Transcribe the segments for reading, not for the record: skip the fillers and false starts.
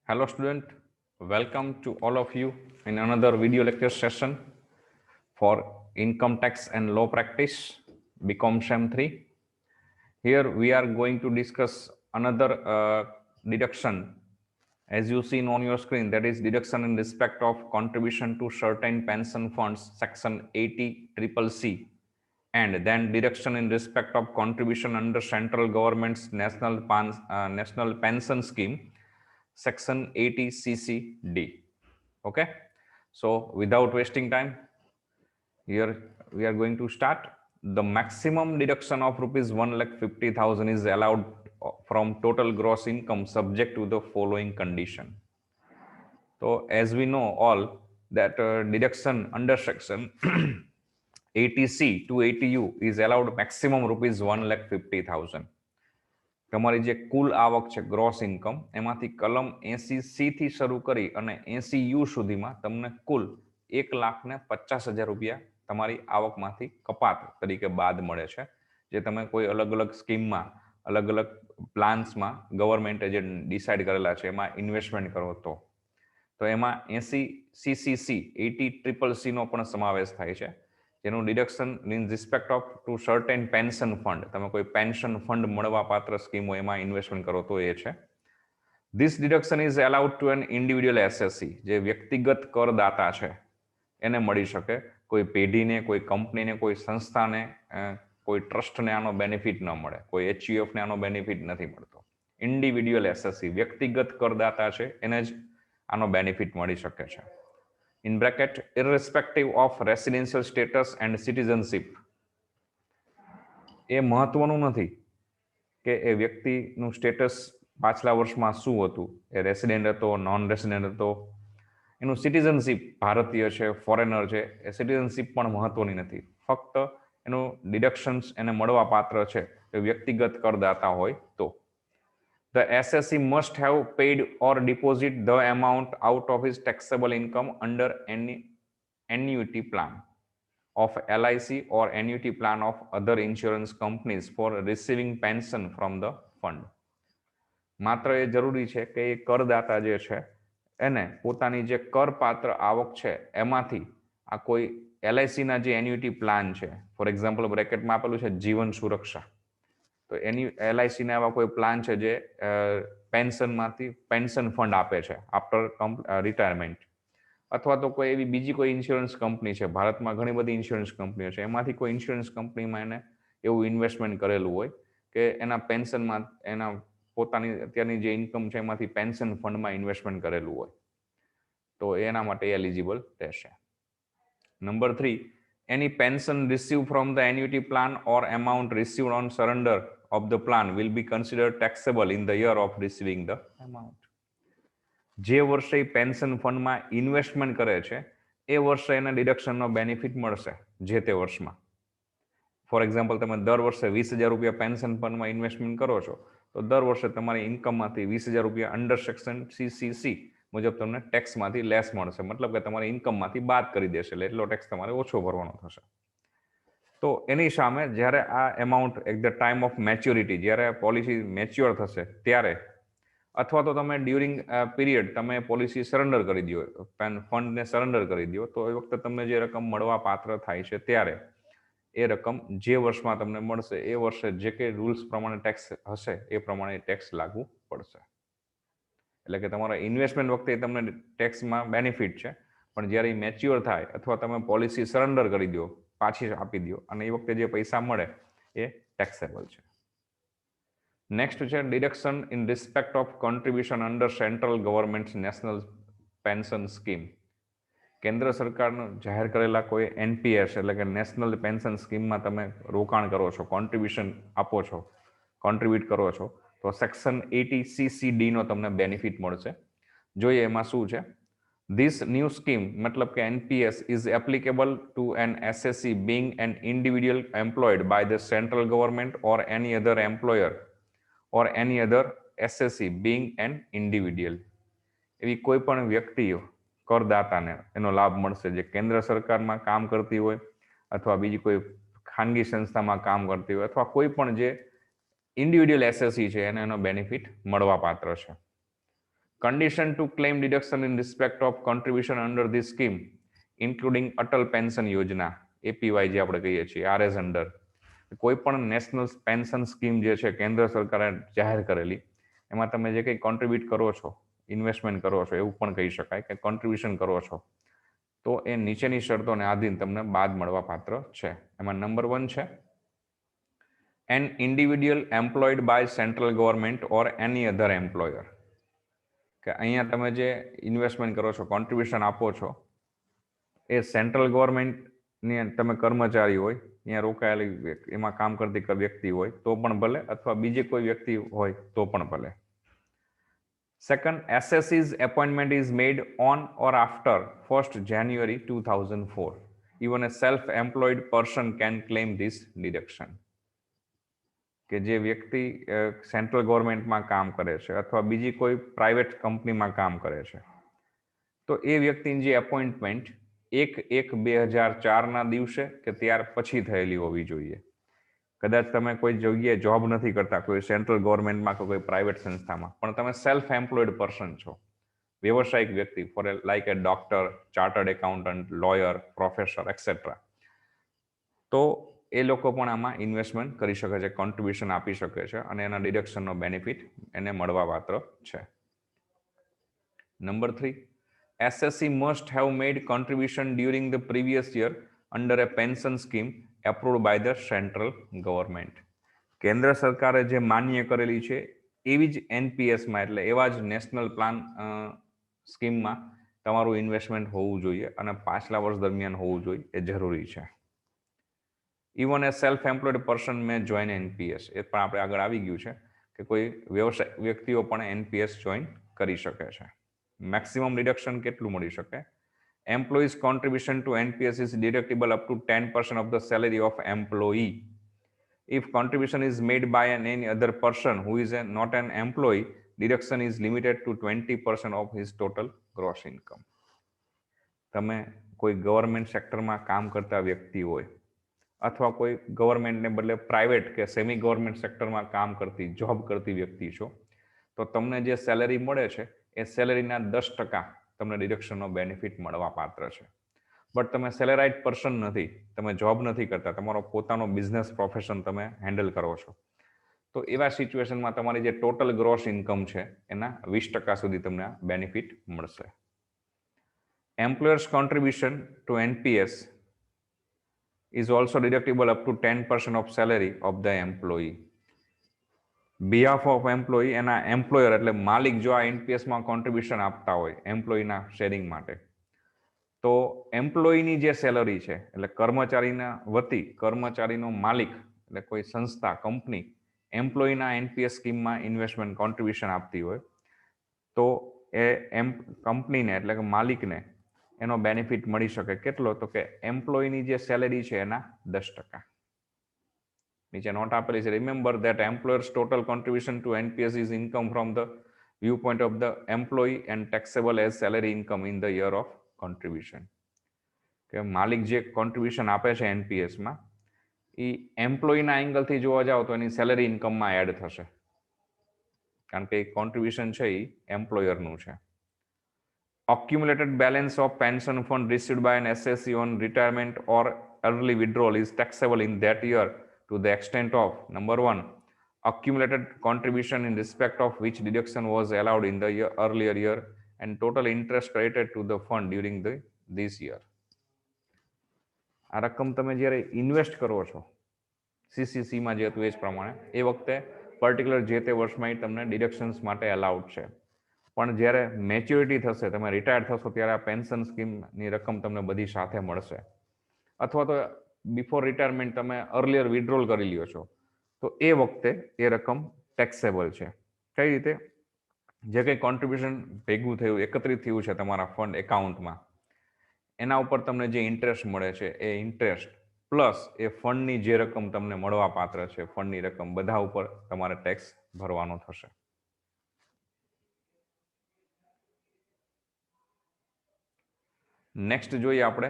Hello student, welcome to all of you in another video lecture session for income tax and law practice, BCom SEM 3. Here we are going to discuss another deduction as you seen on your screen, that is deduction in respect of contribution to certain pension funds, section 80 triple C, and then deduction in respect of contribution under central government's national pension scheme, section 80 CCD. Okay, so without wasting time, here we are going to start. The maximum deduction of rupees 1,50,000 is allowed from total gross income subject to the following condition. So as we know all that deduction under section 80C to 80U is allowed maximum rupees 1,50,000. તમારી જે કુલ આવક છે gross income એમાંથી કલમ 80C થી શરૂ કરી અને 80U સુધીમાં તમને કુલ 1,50,000 રૂપિયા તમારી આવકમાંથી કપાત તરીકે બાદ મળે છે, જે તમે કોઈ અલગ અલગ સ્કીમમાં અલગ અલગ પ્લાન્સમાં ગવર્મેન્ટે જે ડિસાઇડ કરેલા છે એમાં ઇન્વેસ્ટમેન્ટ કરો તો એમાં 80CCC 80CCC નો પણ સમાવેશ થાય છે, જેનું deduction in respect of to certain pension fund, તમે કોઈ પેન્શન ફંડ મળવા પાત્ર સ્કીમો એમાં ઇન્વેસ્ટમેન્ટ કરો તો એ છે. This deduction is allowed to an individual assessee, જે વ્યક્તિગત કરદાતા છે એને મળી શકે, કોઈ પેઢીને, કોઈ કંપનીને, કોઈ સંસ્થાને, કોઈ ટ્રસ્ટને આનો બેનિફિટ ન મળે, કોઈ એચયુએફને આનો બેનિફિટ નથી મળતો. ઇન્ડિવિડ્યુઅલ એસએસસી વ્યક્તિગત કરદાતા છે એને જ આનો બેનિફિટ મળી શકે છે. In bracket, irrespective of residential status and citizenship. એ મહત્વનું નથી કે એ વ્યક્તિનું સ્ટેટસ પાછલા વર્ષમાં શું હતું, એ રેસિડેન્ટ હતો, નોન રેસિડેન્ટ હતો, એનું સિટીઝનશીપ ભારતીય છે, ફોરેનર છે, એ સિટીઝનશીપ પણ મહત્વની નથી. ફક્ત એનું ડિડક્શન્સ એને મળવા પાત્ર છે એ વ્યક્તિગત કરદાતા હોય તો. The SSC must have paid or deposit the amount out of his taxable income under any annuity plan of LIC or annuity plan of other insurance companies for receiving pension from the fund. માત્ર એ જરૂરી છે કે એ કરદાતા જે છે એને પોતાની જે કરપાત્ર આવક છે એમાંથી આ કોઈ LICના જે એન્યુટી પ્લાન છે, ફોર એક્ઝામ્પલ બ્રેકેટમાં આપેલું છે જીવન સુરક્ષા, તો એની LICને આવા કોઈ પ્લાન છે જે પેન્શનમાંથી પેન્શન ફંડ આપે છે આફ્ટર રિટાયરમેન્ટ, અથવા તો કોઈ એવી બીજી કોઈ ઇન્સ્યોરન્સ કંપની છે, ભારતમાં ઘણી બધી ઇન્સ્યોરન્સ કંપનીઓ છે, એમાંથી કોઈ ઇન્સ્યોરન્સ કંપનીમાં એને એવું ઇન્વેસ્ટમેન્ટ કરેલું હોય કે એના પેન્શનમાં એના પોતાની અત્યારની જે ઇન્કમ છે એમાંથી પેન્શન ફંડમાં ઇન્વેસ્ટમેન્ટ કરેલું હોય તો એના માટે એલિજિબલ રહેશે. Number 3, any pension received from the annuity plan or amount received on surrender of the plan will be considered taxable in the year of receiving the amount. જે વર્ષે પેન્શન ફંડમાં ઇન્વેસ્ટમેન્ટ કરે છે એ વર્ષે એને ડિડક્શનનો બેનિફિટ મળશે જે તે વર્ષમાં. ફોર એક્ઝામ્પલ, તમે દર વર્ષે 20,000 રૂપિયા પેન્શન ફંડમાં ઇન્વેસ્ટમેન્ટ કરો છો તો દર વર્ષે તમારી ઇન્કમમાંથી 20,000 રૂપિયા અંડર સેક્શન CCC મુજબ તમને ટેક્સમાંથી લેસ મળશે, મતલબ કે તમારી ઇન્કમમાંથી બાદ કરી દેશે, એટલે એટલો ટેક્સ તમારે ઓછો ભરવાનો થશે. તો એની સામે જ્યારે આ amount at the time of maturity, જ્યારે પોલિસી મેચ્યોર થશે ત્યારે, અથવા તો તમે ડ્યુરિંગ પીરિયડ તમે પોલિસી સરેન્ડર કરી દો, ફંડને સરેન્ડર કરી દો, તો એ વખતે તમને જે રકમ મળવા પાત્ર થાય છે ત્યારે એ રકમ જે વર્ષમાં તમને મળશે એ વર્ષે જે કંઈ રૂલ્સ પ્રમાણે ટેક્સ હશે એ પ્રમાણે ટેક્સ લાગુ પડશે. એટલે કે તમારા ઇન્વેસ્ટમેન્ટ વખતે તમને ટેક્સમાં બેનિફિટ છે, પણ જ્યારે એ મેચ્યોર થાય અથવા તમે પોલિસી સરેન્ડર કરી દો, પાછી આપી દો, અને એ વખતે જે પૈસા મળે એ ટેક્સેબલ છે. નેક્સ્ટ છે deduction in respect of contribution under central government national pension scheme. કેન્દ્ર સરકારનું જાહેર કરેલા કોઈ NPS એટલે કે નેશનલ પેન્શન સ્કીમમાં તમે રોકાણ કરો છો, કોન્ટ્રીબ્યુશન આપો છો, કોન્ટ્રીબ્યુટ કરો છો, તો સેક્શન 80CCD નો તમને બેનિફિટ મળશે. જોઈએ એમાં શું છે. This new scheme, મતલબ કે NPS, is applicable to an SSC being an individual employed by the central government or any other employer or any other SSC being an individual. એવી કોઈ પણ વ્યક્તિઓ કરદાતાને એનો લાભ મળશે જે કેન્દ્ર સરકારમાં કામ કરતી હોય અથવા બીજી કોઈ ખાનગી સંસ્થામાં કામ કરતી હોય અથવા કોઈ પણ જે ઇન્ડિવિડ્યુઅલ SSC છે એને એનો બેનિફિટ મળવા પાત્ર છે. Condition to claim deduction in respect of contribution under this scheme, including Atal pension યોજના એપીવાય જે આપણે કહીએ છીએ આરએસ અંડર, કોઈ પણ નેશનલ પેન્શન સ્કીમ જે છે કેન્દ્ર સરકારે જાહેર કરેલી, એમાં તમે જે કંઈ કોન્ટ્રીબ્યુટ કરો છો, ઇન્વેસ્ટમેન્ટ કરો છો, એવું પણ કહી શકાય કે કોન્ટ્રીબ્યુશન કરો છો, તો એ નીચેની શરતોને આધીન તમને બાદ મળવા પાત્ર છે. એમાં નંબર 1 છે an individual employed by central government or any other employer, કે અહીંયા તમે જે ઇન્વેસ્ટમેન્ટ કરો છો, કોન્ટ્રીબ્યુશન આપો છો, એ સેન્ટ્રલ ગવર્મેન્ટની તમે કર્મચારી હોય, અહીંયા રોકાયેલી એમાં કામ કરતી વ્યક્તિ હોય તો પણ ભલે, અથવા બીજી કોઈ વ્યક્તિ હોય તો પણ ભલે. Second, SSC's appointment is made on or after 1st January 2004. Even a self-employed person can claim this deduction. કે જે વ્યક્તિ સેન્ટ્રલ ગવર્મેન્ટમાં કામ કરે છે અથવા બીજી કોઈ પ્રાઇવેટ કંપનીમાં કામ કરે છે, તો એ વ્યક્તિની જે એપોઇન્ટમેન્ટ 1/1/2004ના દિવસે કે ત્યાર પછી થયેલી હોવી જોઈએ. કદાચ તમે કોઈ જગ્યાએ જોબ નથી કરતા, કોઈ સેન્ટ્રલ ગવર્મેન્ટમાં કે કોઈ પ્રાઇવેટ સંસ્થામાં, પણ તમે સેલ્ફ એમ્પ્લોયડ પર્સન છો, વ્યવસાયિક વ્યક્તિ, ફોર લાઈક એ doctor, chartered accountant, lawyer, professor et cetera, તો એ લોકો પણ આમાં ઇન્વેસ્ટમેન્ટ કરી શકે છે, કોન્ટ્રીબ્યુશન આપી શકે છે અને એના ડિડક્શનનો બેનિફિટ એને મળવા પાત્ર છે. Number 3, SSC must have made contribution during the previous year under a pension scheme approved by the central government. કેન્દ્ર સરકારે જે માન્ય કરેલી છે એવી જ એનપીએસમાં, એટલે એવા જ નેશનલ પ્લાન સ્કીમમાં તમારું ઇન્વેસ્ટમેન્ટ હોવું જોઈએ અને પાછલા વર્ષ દરમિયાન હોવું જોઈએ, એ જરૂરી છે. ઇવન એ સેલ્ફ એમ્પ્લોયડ પર્સન મે જોઈન એનપીએસ, એ પણ આપણે આગળ આવી ગયું છે કે કોઈ વ્યવસાય વ્યક્તિઓ પણ એનપીએસ જોઈન કરી શકે છે. મેક્સિમમ ડિડક્શન કેટલું મળી શકે? Employees contribution to NPS is deductible up to 10% of the salary of employee. If contribution is made by any other person who is not an employee, deduction is limited to 20% of his total gross income. તમે કોઈ government સેક્ટરમાં કામ કરતા વ્યક્તિ હોય અથવા કોઈ ગવર્મેન્ટને બદલે પ્રાઇવેટ કે સેમી ગવર્મેન્ટ સેક્ટરમાં કામ કરતી, જોબ કરતી વ્યક્તિ છો, તો તમને જે સેલેરી મળે છે એ સેલેરીના 10% તમને ડિડક્શનનો બેનિફિટ મળવા પાત્ર છે. બટ તમે સેલેરાઇડ પર્સન નથી, તમે જોબ નથી કરતા, તમારો પોતાનો બિઝનેસ પ્રોફેશન તમે હેન્ડલ કરો છો, તો એવા સિચ્યુએશનમાં તમારી જે ટોટલ ગ્રોસ ઇન્કમ છે એના 20% સુધી તમને બેનિફિટ મળશે. Employers contribution to NPS is also deductible up to 10% of salary of the employee. Behalf of employee, એના એમ્પ્લોયર એટલે માલિક જો આ એનપીએસમાં કોન્ટ્રીબ્યુશન આપતા હોય એમ્પ્લોયીના શેરિંગ માટે, તો એમ્પ્લોયીની જે સેલરી છે, એટલે કર્મચારીના વતી કર્મચારીનો માલિક એટલે કોઈ સંસ્થા, કંપની એમ્પ્લોયીના એનપીએસ સ્કીમમાં ઇન્વેસ્ટમેન્ટ કોન્ટ્રીબ્યુશન આપતી હોય, તો એ કંપનીને એટલે કે માલિકને એનો બેનિફિટ મળી શકે. કેટલો? તો કે એમ્પ્લોયીની જે સેલેરી છે એના 10%. નીચે નોટ આપેલી છે. Remember that employers total contribution to NPS is income from the view point of the employee and taxable as salary income in the year of contribution. કે માલિક જે કોન્ટ્રીબ્યુશન આપે છે એનપીએસમાં, એ એમ્પ્લોયીના એંગલથી જોવા જાવ તો એની સેલેરી ઇન્કમમાં એડ થશે, કારણ કે કોન્ટ્રીબ્યુશન છે એ એમ્પ્લોયરનું છે. Accumulated balance of pension fund received by an SSC on retirement or early withdrawal is taxable in that year to the extent of number 1, accumulated contribution in respect of which deduction was allowed in the earlier year and total interest credited to the fund during this year. આ રકમ તમે જ્યારે invest કરો છો સીસીસીમાં જે હતું એ જ પ્રમાણે, એ વખતે પર્ટિક્યુલર જે તે વર્ષમાં તમને ડિડક્શન્સ માટે અલાઉડ છે. પણ જ્યારે મેચ્યોરિટી થશે, તમે રિટાયર થશો, ત્યારે આ પેન્શન સ્કીમની રકમ તમને બધી સાથે મળશે. અથવા તો બિફોર રિટાયરમેન્ટ તમે અર્લિયર વિડ્રોલ કરી લ્યો છો, તો એ વખતે એ રકમ ટેક્સેબલ છે. કઈ રીતે? જે કંઈ કોન્ટ્રીબ્યુશન ભેગું થયું, એકત્રિત થયું છે તમારા ફંડ એકાઉન્ટમાં, એના ઉપર તમને જે ઇન્ટરેસ્ટ મળે છે, એ ઇન્ટરેસ્ટ પ્લસ એ ફંડની જે રકમ તમને મળવા પાત્ર છે, ફંડની રકમ, બધા ઉપર તમારે ટેક્સ ભરવાનો થશે. નેક્સ્ટ જોઈએ આપણે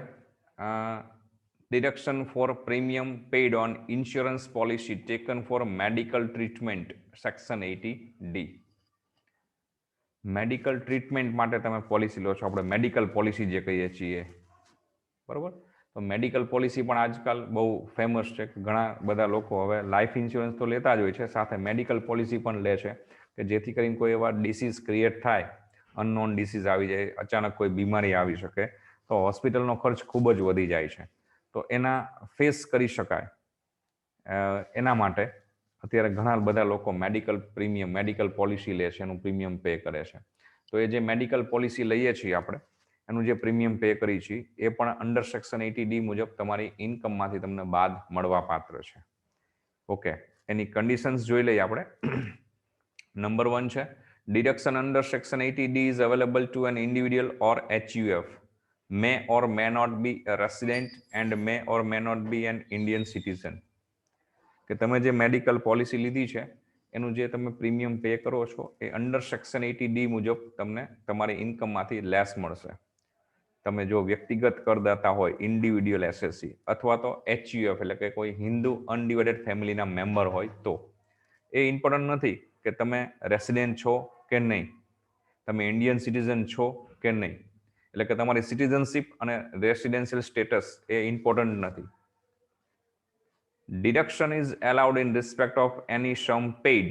deduction for premium paid on insurance policy taken for medical treatment, section 80D. Medical treatment માટે તમે પોલિસી લો છો, આપણે મેડિકલ પોલિસી જે કહીએ છીએ, બરોબર. તો મેડિકલ પોલિસી પણ આજકાલ બહુ ફેમસ છે. ઘણા બધા લોકો હવે લાઈફ ઇન્સ્યોરન્સ તો લેતા જ હોય છે, સાથે મેડિકલ પોલિસી પણ લે છે કે જેથી કરીને કોઈ એવા ડિસીઝ ક્રિએટ થાય, અનનોન ડિસીઝ આવી જાય, અચાનક કોઈ બીમારી આવી શકે તો હોસ્પિટલનો ખર્ચ ખૂબ જ વધી જાય છે. તો એના ફેસ કરી શકાય એના માટે અત્યારે ઘણા બધા લોકો મેડિકલ પોલિસી લે છે, એનું પ્રીમિયમ પે કરે છે. તો એ જે મેડિકલ પોલિસી લઈએ છીએ આપણે, એનું જે પ્રીમિયમ પે કરી છીએ એ પણ અંડર સેક્શન 80D મુજબ તમારી ઇન્કમમાંથી તમને બાદ મળવા પાત્ર છે. ઓકે, એની કન્ડિશન્સ જોઈ લઈએ આપણે. નંબર 1 છે, deduction under section 80D is available to an individual or HUF, may or may not be a resident and may or may not be an Indian citizen. કે તમે જે મેડિકલ પોલિસી લીધી છે એનું જે તમે પ્રીમિયમ પે કરો છો એ અંડર સેક્શન 80D મુજબ તમને તમારી ઇન્કમમાંથી લેસ મળશે. તમે જો વ્યક્તિગત કરદાતા હોય, ઇન્ડિવિડ્યુઅલ એસએસસી, અથવા તો HUF એટલે કે કોઈ હિન્દુ અનડિવાઇડેડ ફેમિલીના મેમ્બર હોય તો. એ ઇમ્પોર્ટન્ટ નથી કે તમે રેસિડેન્ટ છો કે નહીં, તમે ઇન્ડિયન સિટીઝન છો કે નહીં, એટલે કે તમારી સિટીઝનશીપ અને રેસિડેન્શિયલ સ્ટેટસ એ ઇમ્પોર્ટન્ટ નથી. Deduction is allowed in respect of any sum paid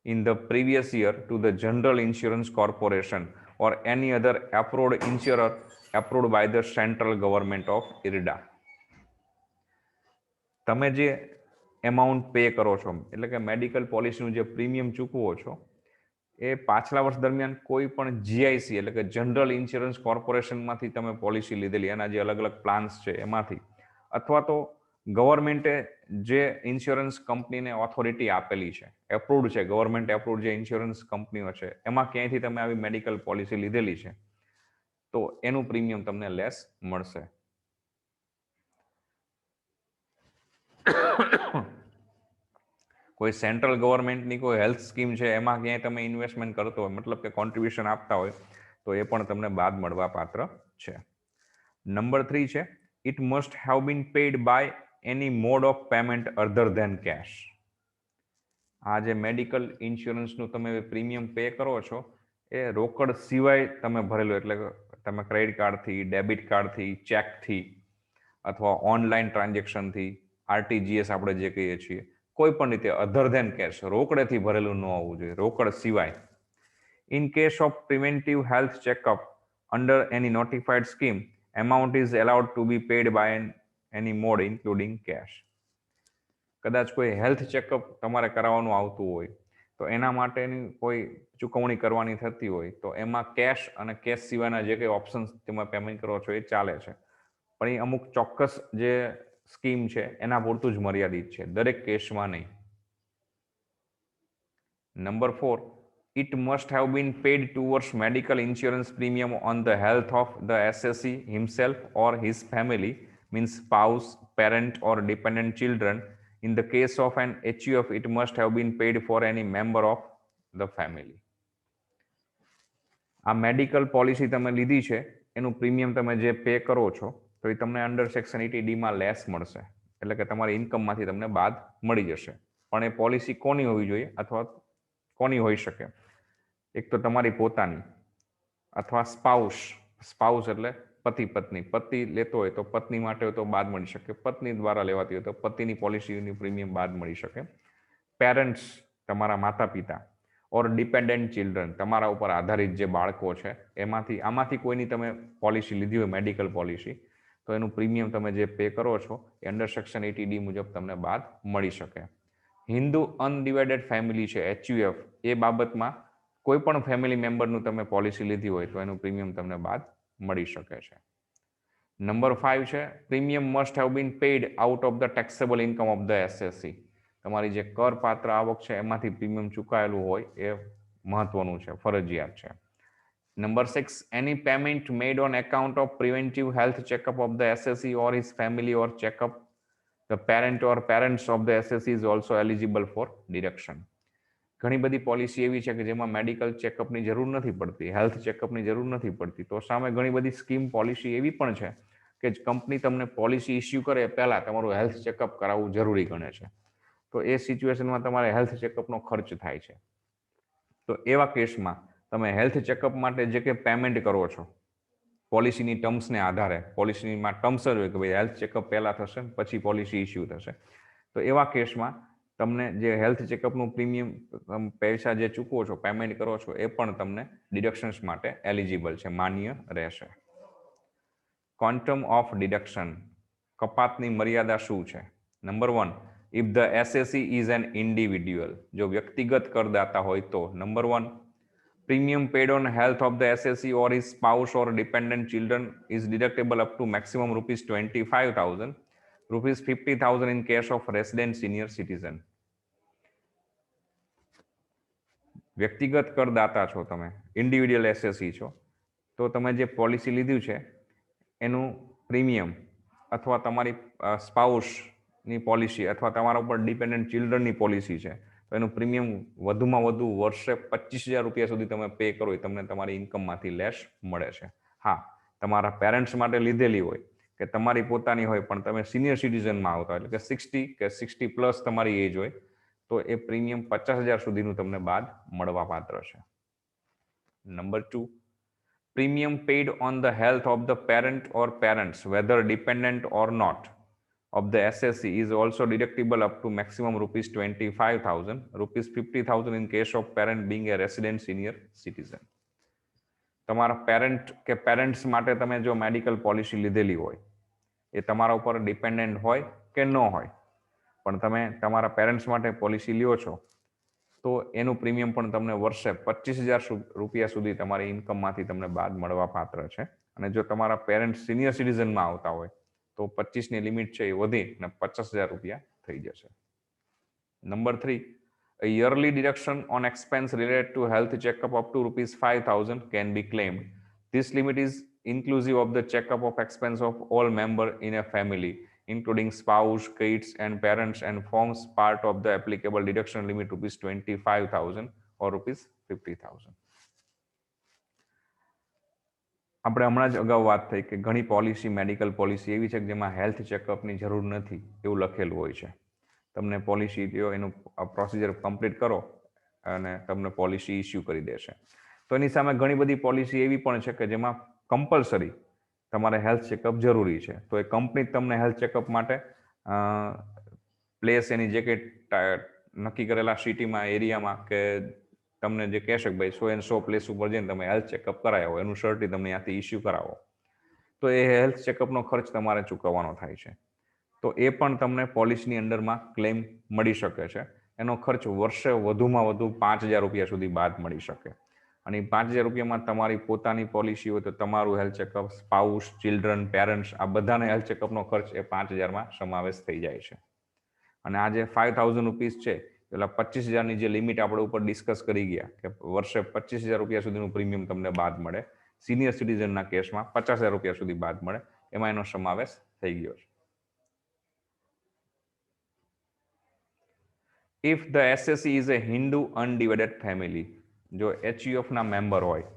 in the previous year to the General Insurance Corporation or any other approved insurer approved by the central government of IRDA. તમે જે amount pay કરો છો એટલે કે medical પોલિસીનું જે premium ચૂકવો છો એ પાછલા વર્ષ દરમિયાન કોઈ પણ જીઆઈસી એટલે કે જનરલ ઇન્સ્યોરન્સ કોર્પોરેશનમાંથી તમે પોલિસી લીધેલી, એના જે અલગ અલગ પ્લાન્સ છે એમાંથી, અથવા તો ગવર્મેન્ટે જે ઇન્સ્યોરન્સ કંપનીને ઓથોરિટી આપેલી છે, એપ્રુવડ છે, ગવર્મેન્ટ એપ્રુવડ જે ઇન્સ્યોરન્સ કંપનીઓ છે એમાં ક્યાંયથી તમે આવી મેડિકલ પોલિસી લીધેલી છે તો એનું પ્રીમિયમ તમને લેસ મળશે. કોઈ સેન્ટ્રલ ગવર્મેન્ટની કોઈ હેલ્થ સ્કીમ છે એમાં ક્યાંય તમે ઇન્વેસ્ટમેન્ટ કરતો હોય, મતલબ કે કોન્ટ્રીબ્યુશન આપતા હોય, તો એ પણ તમને બાદ મળવા પાત્ર છે. નંબર 3 છે, it must have been paid by any mode of payment other than cash. આ જે મેડિકલ ઇન્સ્યોરન્સનું તમે પ્રીમિયમ પે કરો છો એ રોકડ સિવાય તમે ભરેલું, એટલે તમે ક્રેડિટ કાર્ડથી, ડેબિટ કાર્ડથી, ચેકથી અથવા ઓનલાઇન ટ્રાન્ઝેક્શનથી, આરટીજીએસ આપણે જે કહીએ છીએ, કોઈ પણ રીતે અધર ધેન કેશ, રોકડેથી ભરેલું ન હોવું જોઈએ, રોકડ સિવાય. In case of preventive health checkup under any notified scheme, amount is allowed to be paid by any mode including cash. કદાચ કોઈ હેલ્થ ચેકઅપ તમારે કરાવવાનું આવતું હોય તો એના માટેની કોઈ ચૂકવણી કરવાની થતી હોય તો એમાં કેશ અને કેશ સિવાયના જે કંઈ ઓપ્શન્સ તમે પેમેન્ટ કરો છો એ ચાલે છે, પણ એ અમુક ચોક્કસ જે સ્કીમ છે એના પૂરતું જ મર્યાદિત છે, દરેક કેસમાં નહીં. Number 4, it must have been paid towards medical insurance premium on the health of the assessee himself or his family, means spouse, parent or dependent children. In the case of an HUF, it must have been paid for any member of the family. આ medical policy તમે લીધી છે એનું premium તમે જે pay કરો છો તો એ તમને અંડર સેક્શન 80D માં લેસ મળશે, એટલે કે તમારી ઇન્કમમાંથી તમને બાદ મળી જશે. પણ એ પોલિસી કોની હોવી જોઈએ અથવા કોની હોઈ શકે? એક તો તમારી પોતાની, અથવા સ્પાઉસ એટલે પતિ પત્ની, પતિ લેતો હોય તો પત્ની માટે હોય તો બાદ મળી શકે, પત્ની દ્વારા લેવાતી હોય તો પતિની પોલિસીની પ્રીમિયમ બાદ મળી શકે. પેરેન્ટ્સ, તમારા માતા પિતા, ઓર ડિપેન્ડન્ટ ચિલ્ડ્રન, તમારા ઉપર આધારિત જે બાળકો છે આમાંથી કોઈની તમે પોલિસી લીધી હોય મેડિકલ પોલિસી, તો એનું પ્રીમિયમ તમે જે પે કરો છો એ અંડર સેક્શન 80D મુજબ તમને બાદ મળી શકે. હિન્દુ અનડિવાઇડેડ ફેમિલી છે HUF, એ બાબતમાં કોઈ પણ ફેમિલી મેમ્બરનું તમે પોલિસી લીધી હોય તો એનું પ્રીમિયમ તમને બાદ મળી શકે છે. નંબર 5 છે, premium must have bin paid out of the taxable income of the SSC. તમારી જે કરપાત્ર આવક છે એમાંથી પ્રીમિયમ ચૂકાયેલું હોય એ મહત્વનું છે, ફરજિયાત છે. Number 6, any payment made on account of preventive health checkup of the SSC or his family or checkup the parent or parents of the assessee is also eligible four deduction. ઘણી બધી policy એવી છે કે જેમાં medical ચેકઅપની જરૂર નથી પડતી, health ચેકઅપની જરૂર નથી પડતી, તો સામે ઘણી બધી સ્કીમ પોલિસી એવી પણ છે કે કંપની તમને પોલિસી ઇસ્યુ કરે પહેલા તમારું હેલ્થ ચેકઅપ કરાવવું જરૂરી ગણે છે, તો એ સિચ્યુએશનમાં તમારે હેલ્થ ચેકઅપનો ખર્ચ થાય છે. તો એવા કેસમાં તમે હેલ્થ ચેકઅપ માટે જે કે પેમેન્ટ કરો છો પોલિસીની ટર્મ્સને આધારે, પોલિસીમાં ટર્મ્સ જ હોય કે ભાઈ હેલ્થ ચેકઅપ પહેલાં થશે પછી પોલિસી ઇસ્યુ થશે, તો એવા કેસમાં તમને જે હેલ્થ ચેકઅપનું પ્રીમિયમ પૈસા જે ચૂકવો છો, પેમેન્ટ કરો છો, એ પણ તમને ડિડક્શન્સ માટે એલિજિબલ છે, માન્ય રહેશે. ક્વોન્ટમ ઓફ ડિડક્શન, કપાતની મર્યાદા શું છે? Number 1, if the assessee is an individual, જો વ્યક્તિગત કરદાતા હોય તો. Number 1, premium paid on health of the SSE or his spouse or dependent children is deductible up to maximum rupees 25,000, rupees 50,000 in case of resident senior citizen. વ્યક્તિગત કરદાતા છો તમે, individual એસએસઈ છો, તો તમે જે પોલિસી લીધું છે એનું પ્રીમિયમ અથવા તમારી સ્પાઉસની પોલિસી અથવા તમારા ઉપર ડિપેન્ડન્ટ ચિલ્ડ્રનની પોલિસી છે, તો એનું પ્રીમિયમ વધુમાં વધુ વર્ષે 25,000 રૂપિયા સુધી તમે પે કરો એ તમને તમારી ઇન્કમમાંથી લેસ મળે છે. હા, તમારા પેરેન્ટ્સ માટે લીધેલી હોય કે તમારી પોતાની હોય પણ તમે સિનિયર સિટીઝનમાં આવતા એટલે કે 60 કે 60+ તમારી એજ હોય તો એ પ્રીમિયમ 50,000 સુધીનું તમને બાદ મળવા પાત્ર છે. Number 2, premium paid on the health of the parent or parents, whether dependent or not, of the SSC is also deductible up to maximum rupees 25,000, rupees 50,000 in case of parent being a resident senior citizen. તમારા parent કે parents માટે તમે જો medical policy લીધેલી હોય, એ તમારા ઉપર dependent હોય કે ન હોય, પણ તમે તમારા પેરેન્ટ્સ માટે પોલિસી લ્યો છો તો એનું પ્રીમિયમ પણ તમને વર્ષે 25,000 રૂપિયા સુધી તમારી ઇન્કમમાંથી તમને બાદ મળવા પાત્ર છે. અને જો તમારા પેરેન્ટ્સ સિનિયર સિટીઝનમાં આવતા હોય તો 25ની લિમિટ છે એ વધી અને 50,000 રૂપિયા થઈ જશે. Number 3, a yearly deduction on expense related to health checkup up to rupees 5,000 can be claimed. This limit is inclusive of the checkup of expense of all member in a family, including spouse, kids and parents, and forms part of the applicable deduction limit rupees 25,000 or rupees 50,000. આપણે હમણાં જ અગાઉ વાત થઈ કે ઘણી policy, medical policy એવી છે કે જેમાં હેલ્થ ચેકઅપની જરૂર નથી એવું લખેલું હોય છે. તમને પોલિસી દો, એનું પ્રોસિજર કમ્પ્લીટ કરો અને તમને પોલિસી ઇસ્યુ કરી દેશે. તો એની સામે ઘણી બધી પોલિસી એવી પણ છે કે જેમાં કમ્પલસરી તમારે હેલ્થ ચેકઅપ જરૂરી છે, તો એ કંપની તમને હેલ્થ ચેકઅપ માટે પ્લેસ એની જે કે નક્કી કરેલા સિટીમાં, એરિયામાં કે તમને જે કહેશે કે ભાઈ 100 પ્લેસ ઉપર જઈને તમે હેલ્થ ચેકઅપ કરાવો, એનું સર્ટી તમને ત્યાંથી ઇસ્યુ કરાવો, તો એ હેલ્થ ચેકઅપનો ખર્ચ તમારે ચૂકવવાનો થાય છે. તો એ પણ તમને પોલિસીની અંડરમાં ક્લેમ મળી શકે છે. એનો ખર્ચ વર્ષે વધુમાં વધુ 5,000 રૂપિયા સુધી બાદ મળી શકે. અને 5,000 રૂપિયામાં તમારી પોતાની પોલિસી હોય તો તમારું health checkup, spouse, children, parents, આ બધાને હેલ્થ ચેકઅપનો ખર્ચ એ 5,000માં સમાવેશ થઈ જાય છે. અને આ જે 5,000 રૂપીસ છે, પેલા 25,000ની જે લિમિટ આપણે ઉપર ડિસ્કસ કરી ગયા કે વર્ષે 25,000 રૂપિયા સુધીનું પ્રીમિયમ તમને બાદ મળે, સિનિયર સિટીઝનના કેસમાં 50,000 રૂપિયા સુધી બાદ મળે, એમાં એનો સમાવેશ થઈ ગયો છે. If the assessee is A Hindu undivided family, જો એચયુએફના મેમ્બર હોય,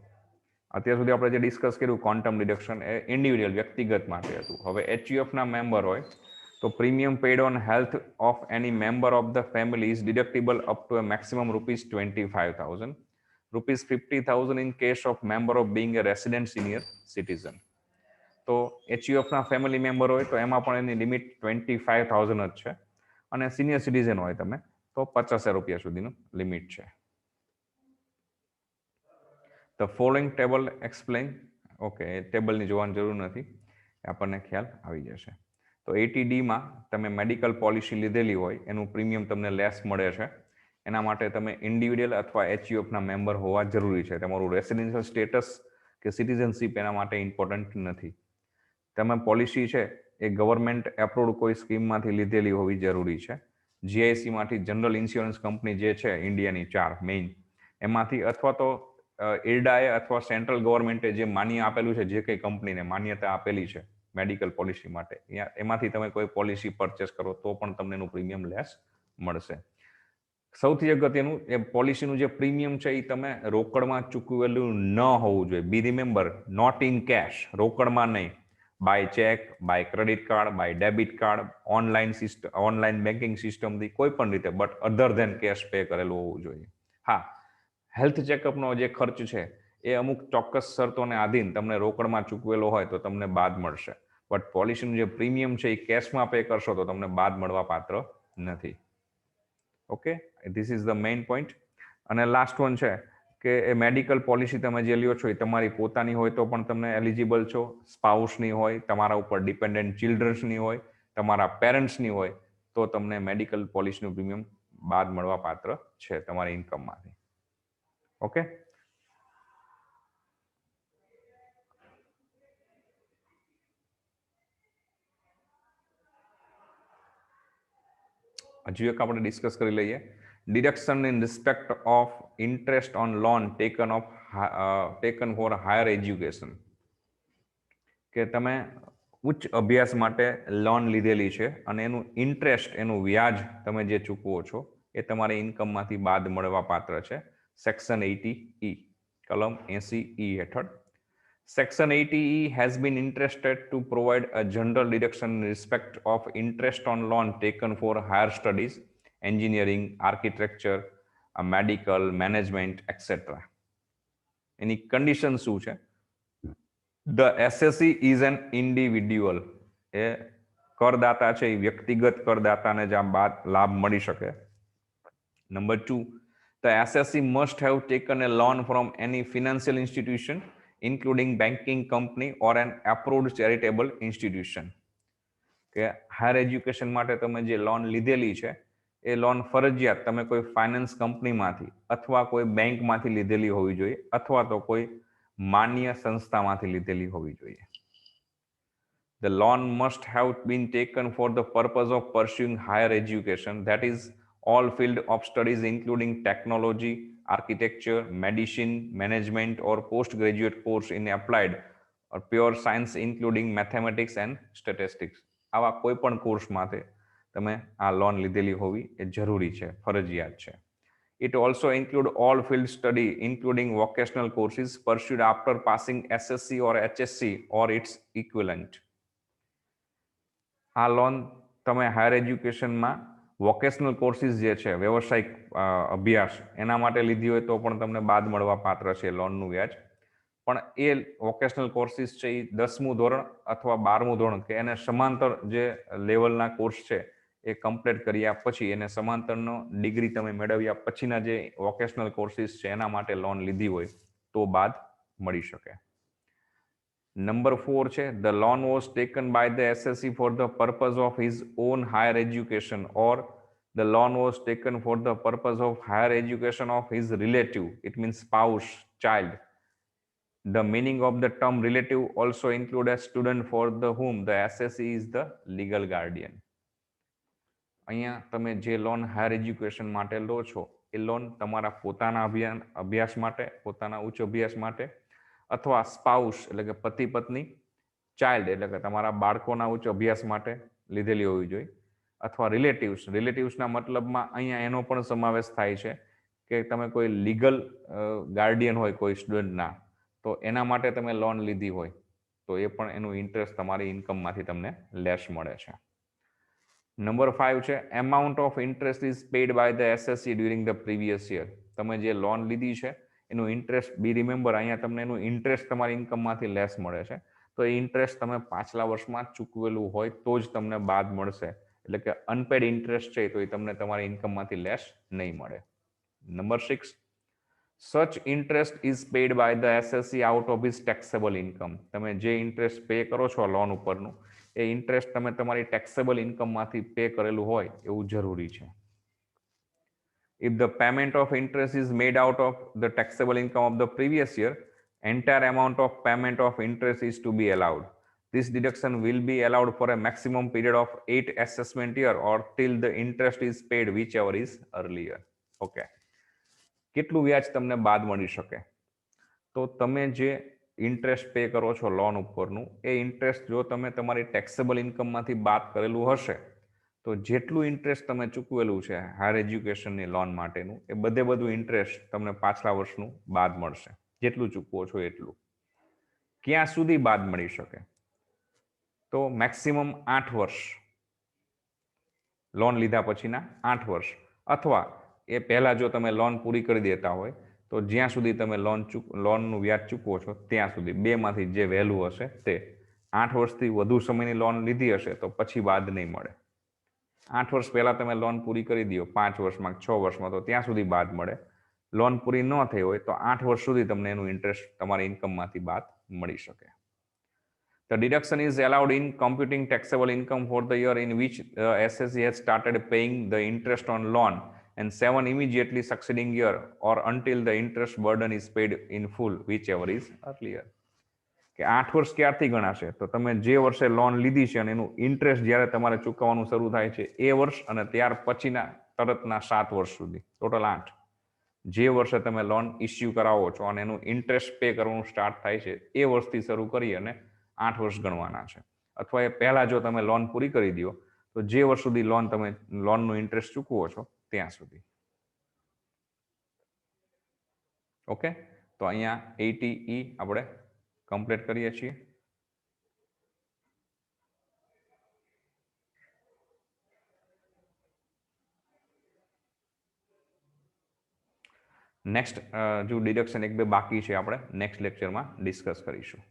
અત્યાર સુધી આપણે જે ડિસ્કસ કર્યું ક્વોન્ટમ ડિડક્શન એ ઇન્ડિવિડ્યુઅલ વ્યક્તિગત માટે હતું. હવે એચયુએફના મેમ્બર હોય તો premium paid on health of any member of the family is deductible up to a maximum rupees 25,000, rupees 50,000 in case of member of being a resident senior citizen. તો એચયુએફના family member હોય તો એમાં પણ એની limit 25,000 જ છે, અને senior citizen હોય તમે તો 50,000 રૂપિયા સુધીનું લિમિટ છે. The following table explain, okay, ટેબલની જોવાની જરૂર નથી, આપણને ખ્યાલ આવી જશે. તો 80D તમે મેડિકલ પોલિસી લીધેલી હોય એનું પ્રીમિયમ તમને લેસ મળે છે. એના માટે તમે ઇન્ડિવિડ્યુઅલ અથવા એચયુએફના મેમ્બર હોવા જરૂરી છે. તમારું રેસિડેન્શિયલ સ્ટેટસ કે સિટીઝનશીપ એના માટે ઇમ્પોર્ટન્ટ નથી. તમે પોલિસી છે એ ગવર્મેન્ટ એપ્રુવડ કોઈ સ્કીમમાંથી લીધેલી હોવી જરૂરી છે. જીઆઈસીમાંથી, જનરલ ઇન્સ્યોરન્સ કંપની જે છે ઇન્ડિયાની 4 મેઇન, એમાંથી અથવા તો ઇરડાએ અથવા સેન્ટ્રલ ગવર્મેન્ટે જે માન્ય આપેલું છે, જે કંઈ કંપનીને માન્યતા આપેલી છે મેડિકલ પોલિસી માટે, એમાંથી તમે કોઈ પોલિસી પરચેસ કરો તો પણ તમને એનું પ્રીમિયમ લેસ મળશે. સૌથી અગત્યનું, એ પોલિસીનું જે પ્રીમિયમ છે એ તમે રોકડમાં ચૂકવેલું ન હોવું જોઈએ. Be remember, not in cash, રોકડમાં નહીં, by cheque, by credit card, by debit card, online banking સિસ્ટમથી, કોઈ પણ રીતે, but other than cash pay કરેલું હોવું જોઈએ. હા, હેલ્થ ચેકઅપનો જે ખર્ચ છે એ અમુક ચોક્કસ શરતોને આધીન તમને રોકડમાં ચૂકવેલો હોય તો તમને બાદ મળશે, બટ પોલિસીનું જે પ્રીમિયમ છે એ કેશમાં પે કરશો તો તમને બાદ મળવા પાત્ર નથી. Okay, this is the main point. અને લાસ્ટ વન છે કે એ મેડિકલ પોલિસી તમે જે લ્યો છો એ તમારી પોતાની હોય તો પણ તમે એલિજિબલ છો, સ્પાઉસની હોય, તમારા ઉપર ડિપેન્ડન્ટ ચિલ્ડ્રન્સની હોય, તમારા પેરેન્ટ્સની હોય તો તમને મેડિકલ પોલિસીનું પ્રીમિયમ બાદ મળવા પાત્ર છે તમારી ઇન્કમમાંથી. ઓકે, હજુ એક આપણે ડિસ્કસ કરી લઈએ. Deduction in respect of interest on loan taken four higher education. કે તમે ઉચ્ચ અભ્યાસ માટે લોન લીધેલી છે અને એનું ઇન્ટરેસ્ટ, એનું વ્યાજ તમે જે ચૂકવો છો એ તમારી ઇન્કમમાંથી બાદ મળવા પાત્ર છે સેક્શન 80E, કલમ 80E હેઠળ. Section 80E has been interested to provide a general deduction in respect of interest on loan taken for higher studies, engineering, architecture, medical, management, etc. Any condition શું છે? The assessee is an individual. એ કરદાતા છે એ વ્યક્તિગત કરદાતાને જ આ લાભ મળી શકે. Number 2, the assessee must have taken a loan from any financial institution including banking company or an approved charitable institution. કે હાયર એજ્યુકેશન માટે તમે જે લોન લીધેલી છે એ લોન ફરજિયાત તમે કોઈ ફાઇનાન્સ કંપનીમાંથી અથવા કોઈ બેંકમાંથી લીધેલી હોવી જોઈએ અથવા તો કોઈ માન્ય સંસ્થામાંથી લીધેલી હોવી જોઈએ. The loan must have been taken for the purpose of pursuing higher education, that is all field of studies including technology, architecture, medicine, management or postgraduate course in applied or pure science including mathematics and statistics. આવા કોઈ પણ course માટે તમે આ loan લીધેલી હોવી એ જરૂરી છે, ફરજિયાત છે. It also include all field study including vocational courses pursued after passing SSC or HSC or its equivalent. આ લોન તમે હાયર એજ્યુકેશનમાં વોકેશનલ કોર્સિસ જે છે, વ્યવસાયિક અભ્યાસ, એના માટે લીધી હોય તો પણ તમને બાદ મળવા પાત્ર છે લોનનું વ્યાજ. પણ એ વોકેશનલ કોર્સિસ છે એ 10મું ધોરણ અથવા 12મું ધોરણ કે એને સમાંતર જે લેવલના કોર્સ છે એ કમ્પ્લીટ કર્યા પછી એને સમાંતરનો ડિગ્રી તમે મેળવ્યા પછીના જે વોકેશનલ કોર્સિસ છે એના માટે લોન લીધી હોય તો બાદ મળી શકે. નંબર 4 છે the loan was taken by the SSC for the purpose of his own higher education or the loan was taken for the purpose of higher education of his relative, it means spouse, child. The meaning of the term relative also include a student for the whom the SSC is the legal guardian. અહીંયા તમે જે loan higher education માટે લો છો એ loan તમારા પોતાના અભ્યાસ માટે, પોતાના ઉચ્ચ અભ્યાસ માટે અથવા સ્પાઉસ એટલે કે પતિ પત્ની, ચાઇલ્ડ એટલે કે તમારા બાળકોના ઉચ્ચ અભ્યાસ માટે લીધેલી હોવી જોઈએ, અથવા રિલેટિવ્સના મતલબમાં અહીંયા એનો પણ સમાવેશ થાય છે કે તમે કોઈ લીગલ ગાર્ડિયન હોય કોઈ સ્ટુડન્ટના તો એના માટે તમે લોન લીધી હોય તો એ પણ એનું ઇન્ટરેસ્ટ તમારી ઇન્કમમાંથી તમને લેસ મળે છે. નંબર 5 છે amount of interest is paid by the assessee during the previous year. તમે જે લોન લીધી છે એનું ઇન્ટરેસ્ટ, બી રિમેમ્બર અહીંયા તમને એનું ઇન્ટરેસ્ટ તમારી ઇન્કમમાંથી લેસ મળે છે, તો એ ઇન્ટરેસ્ટ તમે પાછલા વર્ષમાં ચૂકવેલું હોય તો જ તમને બાદ મળશે. એટલે કે અનપેડ ઇન્ટરેસ્ટ છે તો એ તમને તમારી ઇન્કમમાંથી લેસ નહીં મળે. Number 6, such interest is paid by the assessee out of his taxable income. તમે જે ઇન્ટરેસ્ટ પે કરો છો લોન ઉપરનું એ ઇન્ટરેસ્ટ તમે તમારી ટેક્સેબલ ઇન્કમમાંથી પે કરેલું હોય એવું જરૂરી છે. If the payment of interest is made out of the taxable income of the previous year, entire amount of payment of interest is to be allowed. This deduction will be allowed for a maximum period of 8 assessment year or till the interest is paid, whichever is earlier. Okay. કેટલું વ્યાજ તમને બાદ મળી શકે? તો તમે જે interest pay કરો છો લોન ઉપરનું એ ઇન્ટરેસ્ટ જો તમે તમારી ટેક્સેબલ ઇન્કમમાંથી બાદ કરેલું હશે તો જેટલું ઇન્ટરેસ્ટ તમે ચૂકવેલું છે હાયર એજ્યુકેશનની લોન માટેનું એ બધું ઇન્ટરેસ્ટ તમને પાછલા વર્ષનું બાદ મળશે, જેટલું ચૂકવો છો એટલું. ક્યાં સુધી બાદ મળી શકે? તો મેક્સિમમ 8 વર્ષ, લોન લીધા પછીના 8 વર્ષ, અથવા એ પહેલા જો તમે લોન પૂરી કરી દેતા હોય તો જ્યાં સુધી તમે લોનનું વ્યાજ ચૂકવો છો ત્યાં સુધી, બેમાંથી જે વહેલું હશે તે. 8 વર્ષથી વધુ સમયની લોન લીધી હશે તો પછી બાદ નહીં મળે. 8 વર્ષ પહેલા તમે લોન પૂરી કરી દો, 5 વર્ષમાં 6 વર્ષમાં, તો ત્યાં સુધી બાદ મળે. લોન પૂરી ન થઈ હોય તો 8 વર્ષ સુધી તમને એનું ઇન્ટરેસ્ટ તમારી ઇન્કમમાંથી બાદ મળી શકે. The deduction is allowed in computing taxable income for the year in which SSE has started paying the interest on loan and 7 immediately succeeding year or until the interest burden is paid in full, whichever is earlier. કે 8 વર્ષ ક્યારથી ગણાશે? તો તમે જે વર્ષે loan લીધી છે અને એનું ઇન્ટરેસ્ટ જ્યારે તમારે ચૂકવવાનું શરૂ થાય છે એ વર્ષ અને ત્યાર પછીના તરતના 7 વર્ષ સુધી, ટોટલ 8. જે વર્ષે તમે લોન ઇસ્યુ કરાવો છો અને એનું ઇન્ટરેસ્ટ પે કરવાનું સ્ટાર્ટ થાય છે એ વર્ષથી શરૂ કરી અને 8 વર્ષ ગણવાના છે. અથવા એ પહેલા જો તમે લોન પૂરી કરી દો તો જે વર્ષ સુધી તમે લોનનું ઇન્ટરેસ્ટ ચૂકવો છો ત્યાં સુધી. ઓકે, તો અહીંયા 80E આપણે કમ્પ્લીટ કરીએ છીએ. નેક્સ્ટ જો ડિડક્શન 1-2 બાકી છે આપણે નેક્સ્ટ લેક્ચરમાં ડિસ્કસ કરીશું.